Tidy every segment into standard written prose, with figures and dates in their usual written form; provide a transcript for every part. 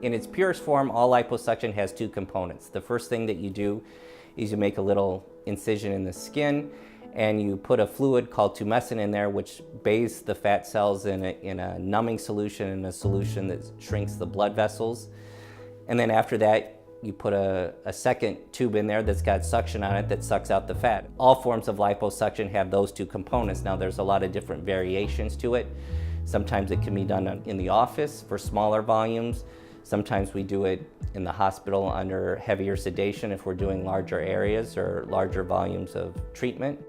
In its purest form, all liposuction has two components. The first thing that you do is you make a little incision in the skin and you put a fluid called tumescent in there, which bathes the fat cells in a numbing solution, and a solution that shrinks the blood vessels. And then after that, you put a second tube in there that's got suction on it that sucks out the fat. All forms of liposuction have those two components. Now there's a lot of different variations to it. Sometimes it can be done in the office for smaller volumes. Sometimes we do it in the hospital under heavier sedation if we're doing larger areas or larger volumes of treatment.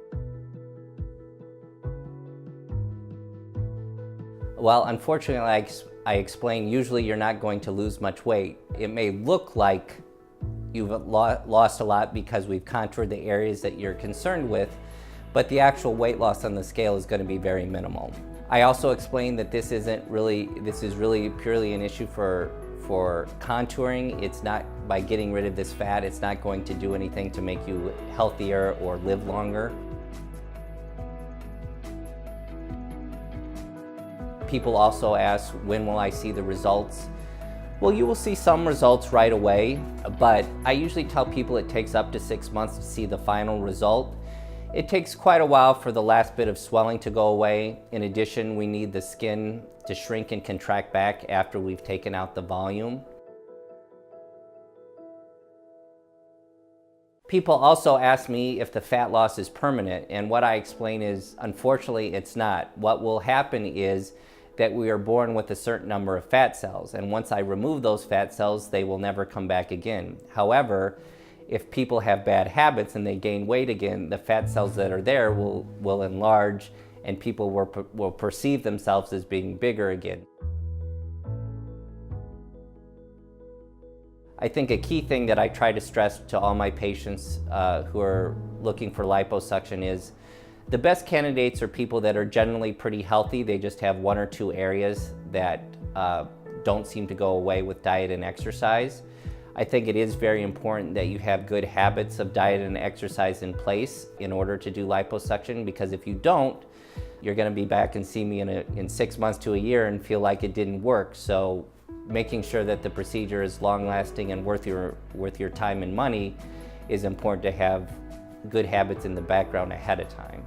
Well, unfortunately, I explained, usually you're not going to lose much weight. It may look like you've lost a lot because we've contoured the areas that you're concerned with, but the actual weight loss on the scale is going to be very minimal. I also explained that this is really purely an issue for contouring. It's not, by getting rid of this fat, it's not going to do anything to make you healthier or live longer. People also ask, when will I see the results? Well, you will see some results right away, but I usually tell people it takes up to 6 months to see the final result. It takes quite a while for the last bit of swelling to go away. In addition, we need the skin to shrink and contract back after we've taken out the volume. People also ask me if the fat loss is permanent, and what I explain is, unfortunately, it's not. What will happen is that we are born with a certain number of fat cells, and once I remove those fat cells, they will never come back again. However, if people have bad habits and they gain weight again, the fat cells that are there will enlarge, and people will perceive themselves as being bigger again. I think a key thing that I try to stress to all my patients who are looking for liposuction is the best candidates are people that are generally pretty healthy. They just have one or two areas that don't seem to go away with diet and exercise. I think it is very important that you have good habits of diet and exercise in place in order to do liposuction, because if you don't, you're going to be back and see me in 6 months to a year and feel like it didn't work. So making sure that the procedure is long-lasting and worth your time and money is important, to have good habits in the background ahead of time.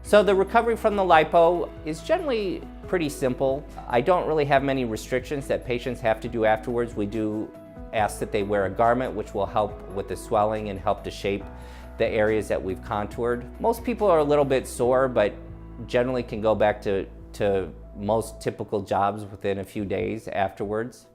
So the recovery from the lipo is generally pretty simple. I don't really have many restrictions that patients have to do afterwards. We do ask that they wear a garment, which will help with the swelling and help to shape the areas that we've contoured. Most people are a little bit sore, but generally can go back to most typical jobs within a few days afterwards.